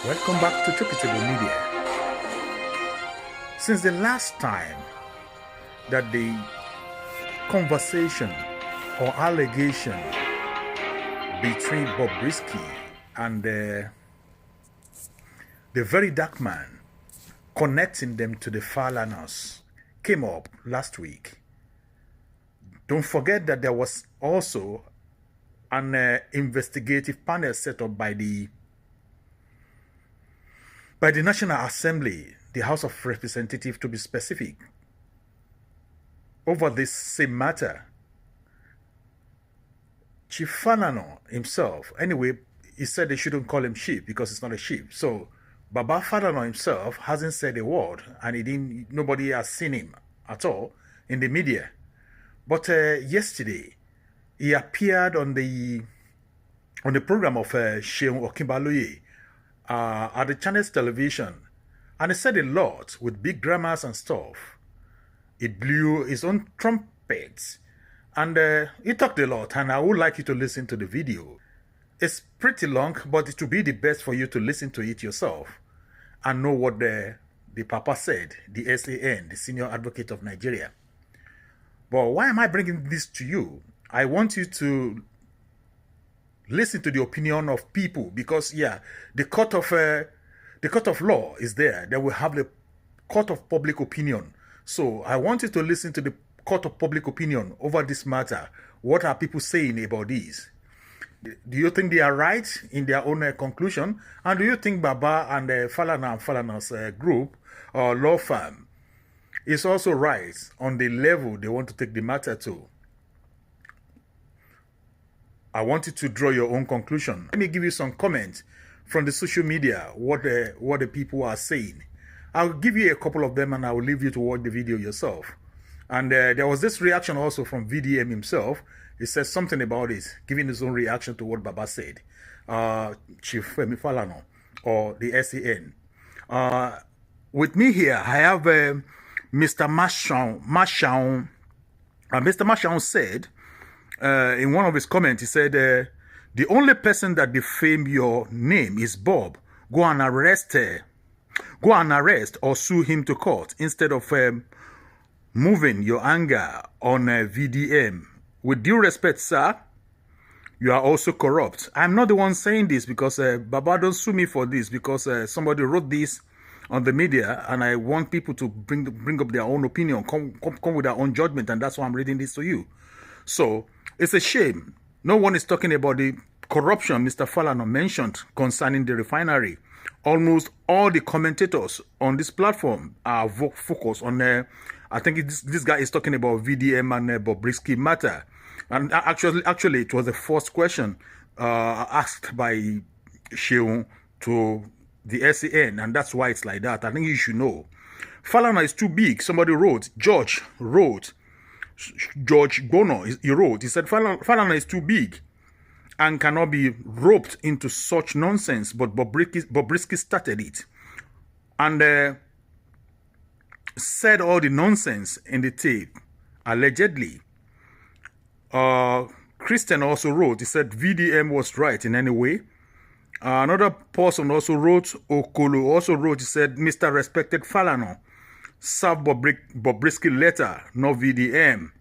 Welcome back to Chokitable Media. Since the last time that the conversation or allegation between Bobrisky and the very dark man connecting them to the Falanas came up last week, don't forget that there was also an investigative panel set up by the National Assembly, the House of Representatives to be specific, over this same matter. Chief Falana himself, anyway, he said they shouldn't call him chief because it's not a chief. So Baba Falana himself hasn't said a word, and nobody has seen him at all in the media. But yesterday, he appeared on the program of Sheung Okimbaloye at the channel's television, and he said a lot with big dramas and stuff. He blew his own trumpets, and he talked a lot, and I would like you to listen to the video. It's pretty long, but it will be the best for you to listen to it yourself and know what the Papa said, the SAN, the Senior Advocate of Nigeria. But why am I bringing this to you? I want you to listen to the opinion of people, because the court of law is there. They will have the court of public opinion. So I want you to listen to the court of public opinion over this matter. What are people saying about this? Do you think they are right in their own conclusion? And do you think Baba and Falana and Falana's group or law firm is also right on the level they want to take the matter to? I want you to draw your own conclusion. Let me give you some comments from the social media, what the people are saying. I'll give you a couple of them and I will leave you to watch the video yourself. And there was this reaction also from VDM himself. He said something about it, giving his own reaction to what Baba said. Chief Femi Falana or the SAN. With me here, I have Mr. Mashon. Mr. Mashon said, in one of his comments, he said, the only person that defamed your name is Bob. Go and arrest or sue him to court instead of moving your anger on VDM. With due respect, sir, you are also corrupt. I'm not the one saying this because Baba don't sue me for this, because somebody wrote this on the media, and I want people to bring up their own opinion, come with their own judgment, and that's why I'm reading this to you. So it's a shame. No one is talking about the corruption Mr. Falana mentioned concerning the refinery. Almost all the commentators on this platform are focused on, I think this guy is talking about VDM and Bobrisky matter. And actually, it was the first question asked by Sheung to the SAN, and that's why it's like that. I think you should know. Falana is too big. Somebody wrote, George Bono, he wrote, he said, Falana is too big and cannot be roped into such nonsense, but Bobrisky started it and said all the nonsense in the tape, allegedly. Christian also wrote, he said VDM was right in any way. Another person also wrote, Okolo also wrote, he said, Mr. Respected Falana, serve Bobrisky letter, not VDM.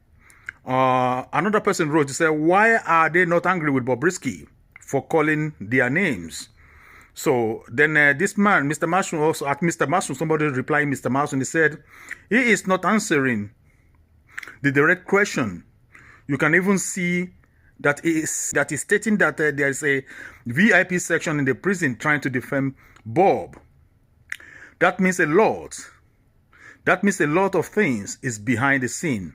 Another person wrote, he said, why are they not angry with Bobrisky for calling their names? So then this man, Mr. Mason, also at Mr. Mason, somebody replying Mr. Mason, he said, he is not answering the direct question. You can even see that is stating that there is a VIP section in the prison trying to defend Bob. That means a lot. That means a lot of things is behind the scene.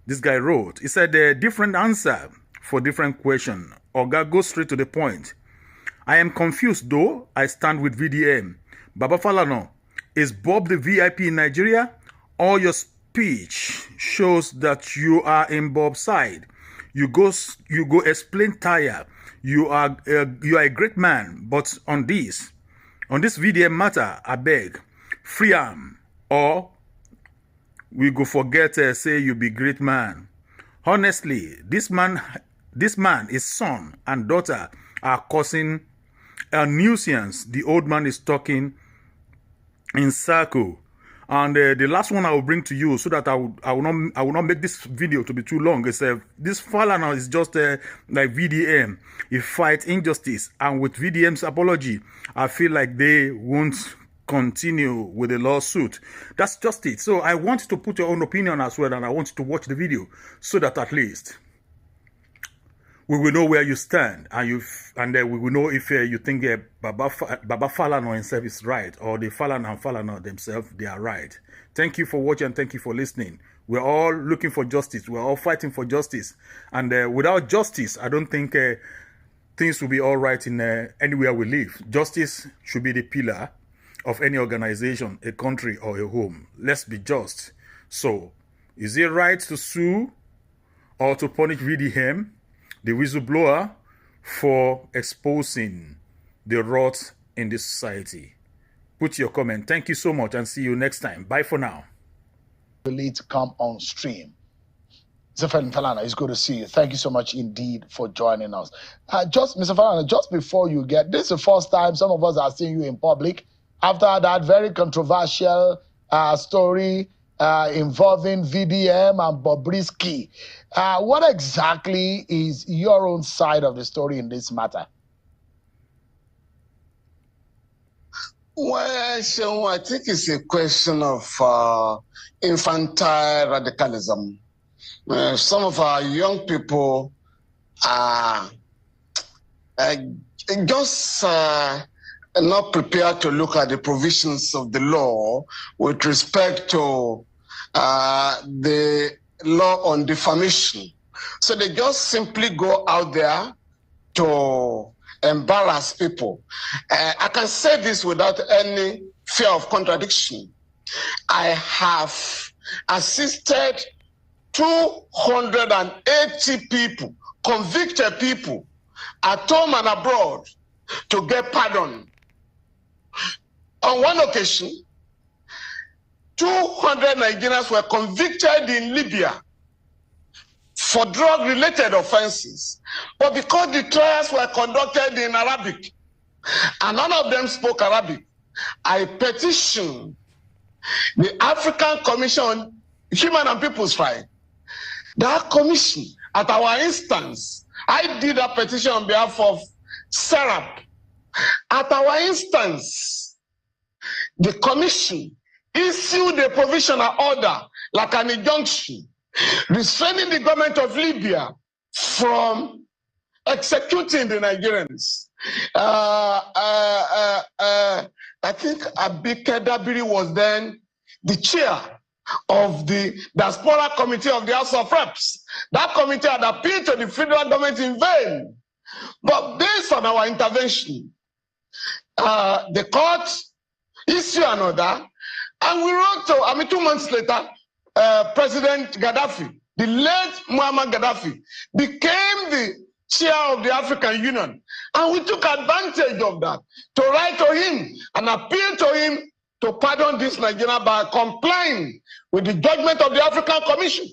This guy wrote, he said, a different answer for different question. Oga, go straight to the point. I am confused though. I stand with VDM. Baba Falana, is Bob the VIP in Nigeria? All your speech shows that you are in Bob's side. You go explain tire. You are a great man, but on this VDM matter, I beg, free am, or we go forget say you be great man. Honestly, this man, his son and daughter are causing nuisance. The old man is talking in circle. And the last one I will bring to you, so that I will not make this video to be too long. Is this Falana is just like VDM. He fight injustice, and with VDM's apology, I feel like they won't continue with the lawsuit. That's just it. So I want you to put your own opinion as well, and I want you to watch the video so that at least we will know where you stand, and we will know if you think Baba Falana himself is right, or the Falana and Falana themselves, they are right. Thank you for watching, and thank you for listening. We're all looking for justice. We're all fighting for justice. And without justice, I don't think things will be all right in anywhere we live. Justice should be the pillar of any organization, a country, or a home. Let's be just. So, is it right to sue or to punish VDM, the whistleblower, for exposing the rot in this society? Put your comment. Thank you so much, and see you next time. Bye for now. To come on stream. Mr. Falana, it's good to see you. Thank you so much indeed for joining us. Mr. Falana, just before you get, this is the first time some of us are seeing you in public after that very controversial story involving VDM and Bobrisky. What exactly is your own side of the story in this matter? Well, so I think it's a question of infantile radicalism. Some of our young people are just not prepared to look at the provisions of the law with respect to the law on defamation. So they just simply go out there to embarrass people. I can say this without any fear of contradiction. I have assisted 280 people, convicted people, at home and abroad, to get pardon. On one occasion, 200 Nigerians were convicted in Libya for drug-related offenses. But because the trials were conducted in Arabic, and none of them spoke Arabic, I petitioned the African Commission on Human and People's Rights. That commission, at our instance, I did a petition on behalf of SERAP. At our instance, the commission issued a provisional order, like an injunction, restraining the government of Libya from executing the Nigerians. I think Abike Dabiri was then the chair of the Diaspora Committee of the House of Reps. That committee had appealed to the federal government in vain. But based on our intervention, the court issued an order, and we wrote to, 2 months later, President Gaddafi, the late Muammar Gaddafi, became the chair of the African Union. And we took advantage of that to write to him and appeal to him to pardon this Nigeria by complying with the judgment of the African Commission.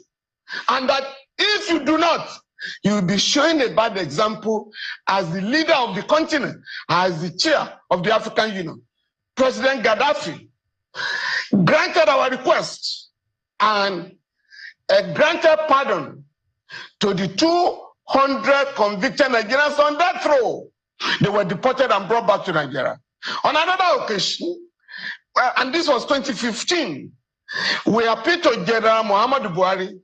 And that if you do not, you will be showing a bad example as the leader of the continent, as the chair of the African Union. President Gaddafi granted our request and granted pardon to the 200 convicted Nigerians on death row. They were deported and brought back to Nigeria. On another occasion, and this was 2015, we appealed to General Muhammadu Buhari,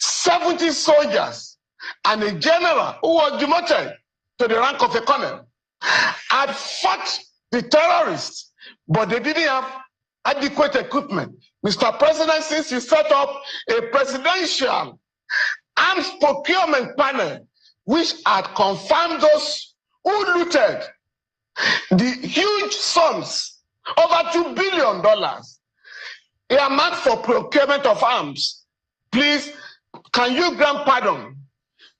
70 soldiers and a general who was demoted to the rank of a colonel had fought the terrorists, but they didn't have adequate equipment. Mr. President, since you set up a presidential arms procurement panel, which had confirmed those who looted the huge sums, over $2 billion, earmarked for procurement of arms, please, can you grant pardon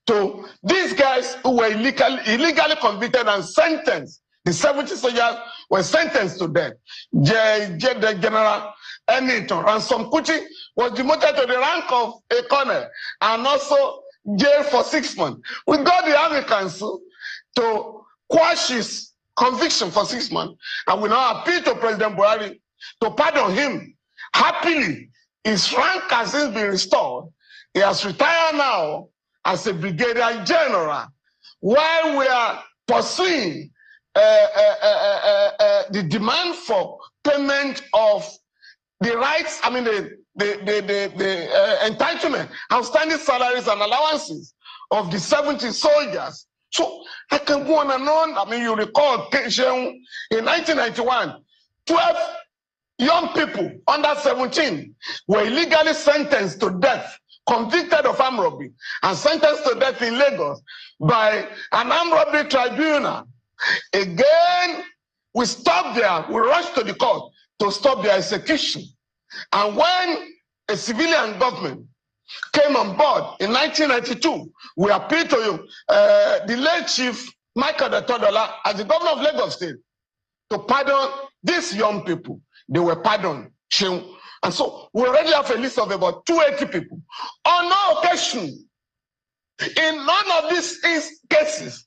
to these guys who were illegally convicted and sentenced? The 70 soldiers were sentenced to death. General Ennington Ransom Kuti was demoted to the rank of a colonel and also jailed for 6 months. We got the Army Council to quash his conviction for 6 months, and we now appeal to President Buhari to pardon him. Happily, his rank has since been restored. He has retired now as a brigadier general, while we are pursuing the demand for payment of the rights, I mean the entitlement, outstanding salaries and allowances of the 70 soldiers. So I can go on and on. I mean, you recall in 1991, 12 young people under 17 were illegally sentenced to death, convicted of armed robbery, and sentenced to death in Lagos by an armed robbery tribunal. Again, we stopped there. We rushed to the court to stop their execution. And when a civilian government came on board in 1992, we appealed to you, the late Chief Michael Todola, as the governor of Lagos State, to pardon these young people. They were pardoned. And so we already have a list of about 280 people. On no occasion, in none of these cases,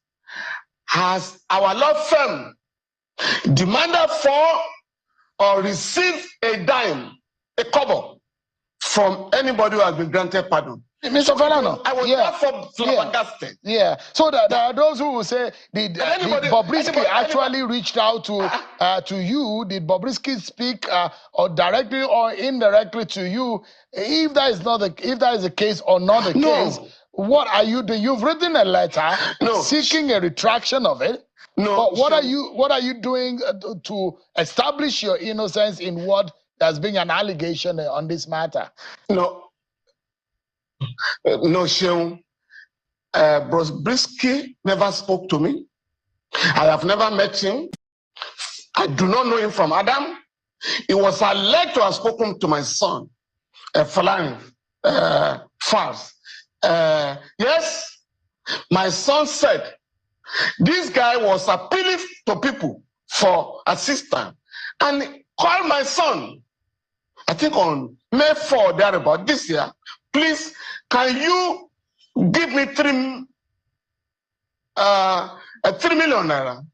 has our law firm demanded for or received a dime, a kobo, from anybody who has been granted pardon. Mr. Falana, I was therefore flabbergasted. Yeah. So that there are those who will say, did Bobrisky actually reached out to you? Did Bobrisky speak or directly or indirectly to you? If that is not the case or not the case, what are you doing? You've written a letter seeking a retraction of it. No. But what are you doing to establish your innocence in what has been an allegation on this matter? No, Seun. Bobrisky never spoke to me. I have never met him. I do not know him from Adam. He was alleged to have spoken to my son, Falana Vows. Yes, my son said this guy was appealing to people for assistance and called my son, I think on May 4, thereabout this year. Please, can you give me 3 million naira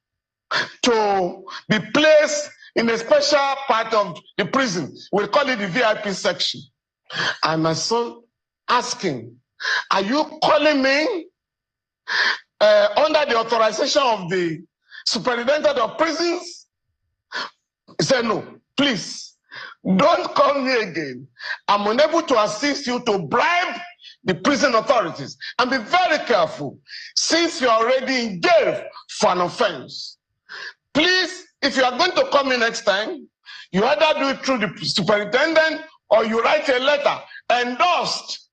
to be placed in a special part of the prison? We'll call it the VIP section. And my son asking, are you calling me under the authorization of the superintendent of prisons? He said, no, please. Don't call me again. I'm unable to assist you to bribe the prison authorities. And be very careful, since you're already in jail for an offense. Please, if you are going to come in next time, you either do it through the superintendent or you write a letter endorsed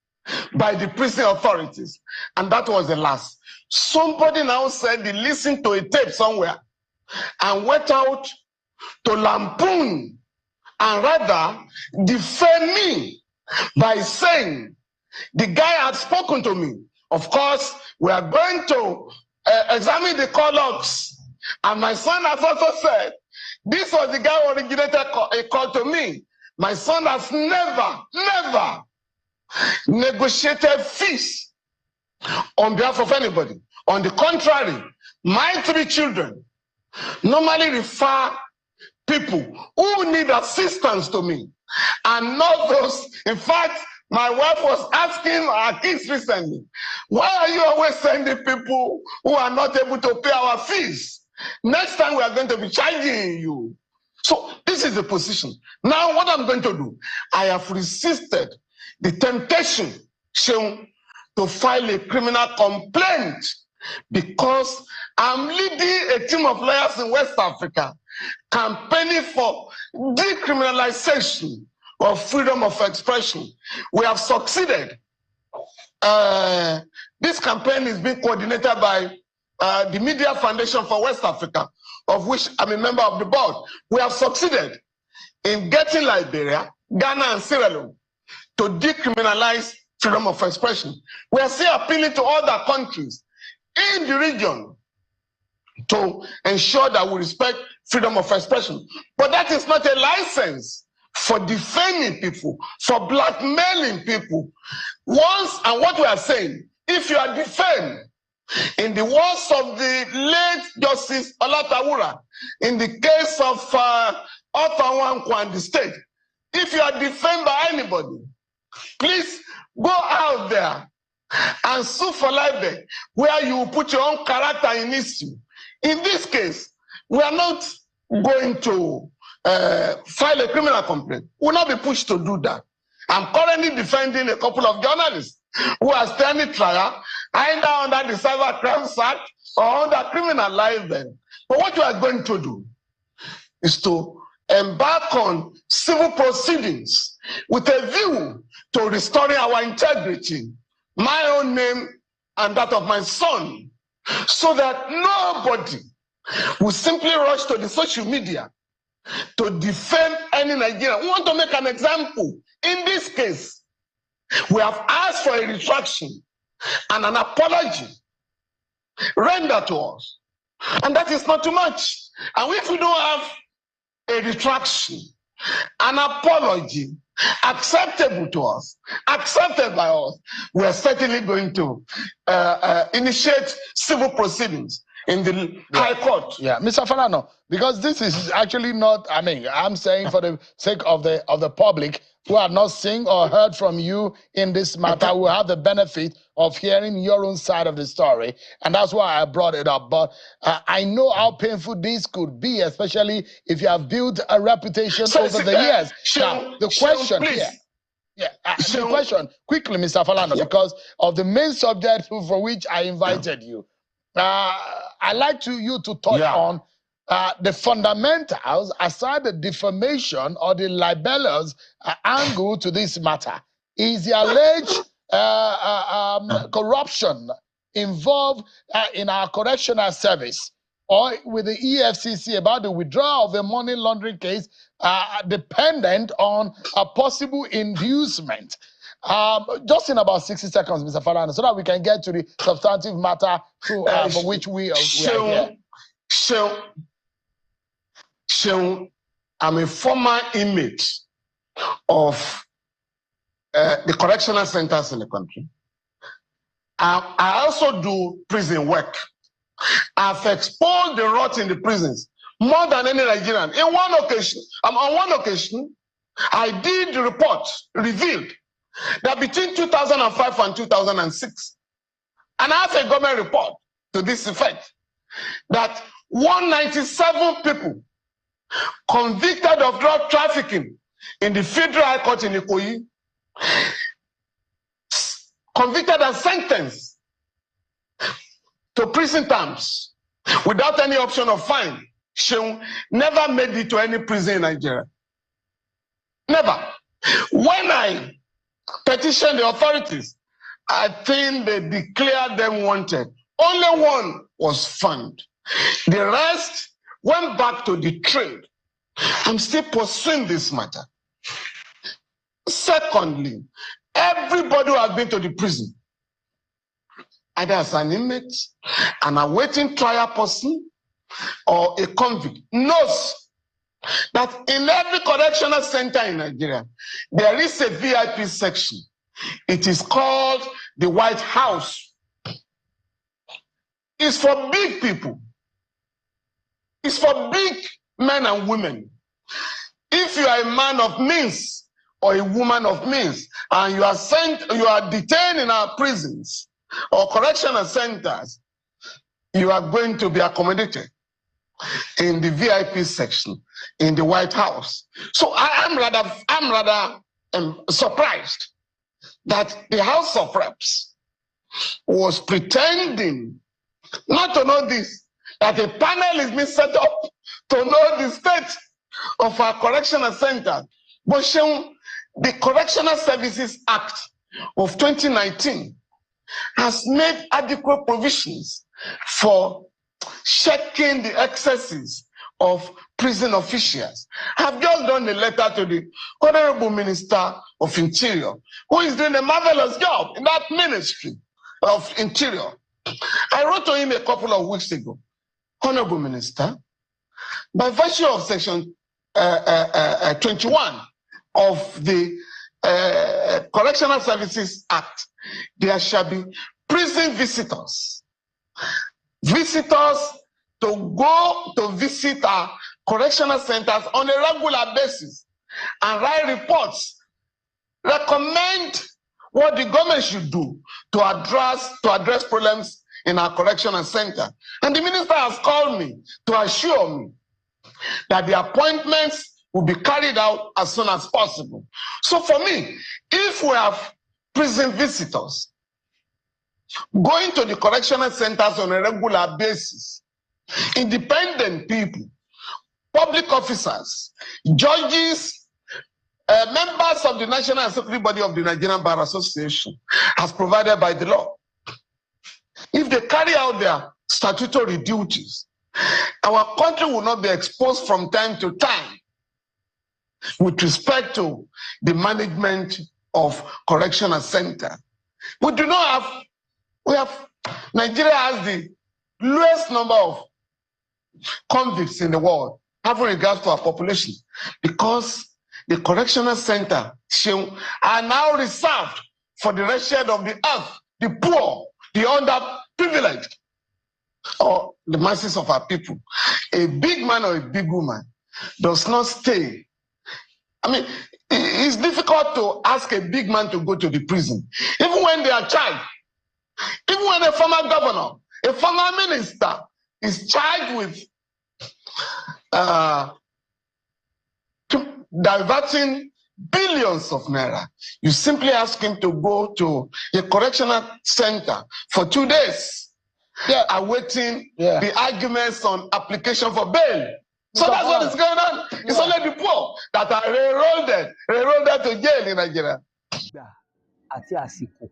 by the prison authorities. And that was the last. Somebody now said he listened to a tape somewhere and went out to lampoon and rather defame me by saying the guy had spoken to me. Of course, we are going to examine the call logs. And my son has also said, this was the guy who originated a call to me. My son has never negotiated fees on behalf of anybody. On the contrary, my 3 children normally refer people who need assistance to me, and not those. In fact, my wife was asking our kids recently, why are you always sending people who are not able to pay our fees? Next time we are going to be charging you. So this is the position. Now what I'm going to do, I have resisted the temptation shown to file a criminal complaint because I'm leading a team of lawyers in West Africa campaigning for decriminalization of freedom of expression. We have succeeded. This campaign is being coordinated by the Media Foundation for West Africa, of which I'm a member of the board. We have succeeded in getting Liberia, Ghana, and Sierra Leone to decriminalize freedom of expression. We are still appealing to other countries in the region to ensure that we respect freedom of expression. But that is not a license for defaming people, for blackmailing people. Once, and what we are saying, if you are defamed, In the words of the late Justice Olatawura, in the case of Otawankwo and the state, if you are defamed by anybody, please go out there and sue for libel, where you put your own character in issue. In this case, we are not going to file a criminal complaint. We will not be pushed to do that. I'm currently defending a couple of journalists who are standing trial, either under the Cyber Crimes Act or under criminal libel. But what we are going to do is to embark on civil proceedings with a view to restoring our integrity, my own name and that of my son, so that nobody will simply rush to the social media to defame any Nigerian. We want to make an example. In this case, we have asked for a retraction and an apology rendered to us. And that is not too much. And if we don't have a retraction, an apology acceptable to us, accepted by us, we are certainly going to initiate civil proceedings in the High Court. Yeah, Mr. Falana, because this is actually not, I mean, I'm saying for the sake of the public who have not seen or heard from you in this matter, who have the benefit of hearing your own side of the story. And that's why I brought it up. But I know how painful this could be, especially if you have built a reputation over the years. Now, the question here. Yeah, the question, quickly, Mr. Falana, because of the main subject for which I invited you. I'd like you to touch on the fundamentals, aside the defamation or the libelous angle to this matter. Is the alleged corruption involved in our correctional service or with the EFCC about the withdrawal of the money laundering case dependent on a possible inducement? Just in about 60 seconds, Mr. Falana, so that we can get to the substantive matter for which we are here. So, I'm a former inmate of the correctional centers in the country. I also do prison work. I've exposed the rot in the prisons more than any Nigerian. On one occasion, I did the report, revealed that between 2005 and 2006, and I have a government report to this effect, that 197 people convicted of drug trafficking in the Federal High Court in Ikoyi, convicted and sentenced to prison terms without any option of fine, never made it to any prison in Nigeria. Never. When I petitioned the authorities, I think they declared them wanted. Only one was found. The rest went back to the trade. I'm still pursuing this matter. Secondly, everybody who has been to the prison, either as an inmate, an awaiting trial person, or a convict, knows that in every correctional center in Nigeria, there is a VIP section. It is called the White House. It's for big people. It's for big men and women. If you are a man of means or a woman of means, and you are detained in our prisons or correctional centers, you are going to be accommodated in the VIP section in the White House. So I'm rather surprised that the House of Reps was pretending not to know this, that a panel is being set up to know the state of our correctional centers. But the Correctional Services Act of 2019 has made adequate provisions for checking the excesses of prison officials. I've just done a letter to the Honorable Minister of Interior, who is doing a marvelous job in that Ministry of Interior. I wrote to him a couple of weeks ago, Honorable Minister, by virtue of Section 21 of the Correctional Services Act, there shall be prison visitors visitors to go to visit our correctional centers on a regular basis and write reports, recommend what the government should do to address problems in our correctional center. And the minister has called me to assure me that the appointments will be carried out as soon as possible. So for me, if we have prison visitors going to the correctional centers on a regular basis, independent people, public officers, judges, members of the National Assembly Body of the Nigerian Bar Association, as provided by the law, if they carry out their statutory duties, our country will not be exposed from time to time with respect to the management of correctional center. Nigeria has the lowest number of convicts in the world, having regards to our population, because the correctional center are now reserved for the wretched of the earth, the poor, the underprivileged, or the masses of our people. A big man or a big woman does not stay. I mean, it's difficult to ask a big man to go to the prison, even when they are charged. Even when a former governor, a former minister is charged with diverting billions of naira, you simply ask him to go to a correctional center for 2 days, awaiting the arguments on application for bail. So that's what is going on. It's only the poor that are railroaded to jail in Nigeria. Àti àsìkò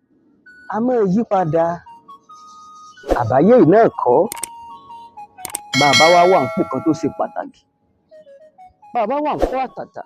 a máa yí padà, àbáyé náà kọ́. Bàbá wa wà nípò kan tó ṣe pàtàkì, bàbá wà nípò àtàtà.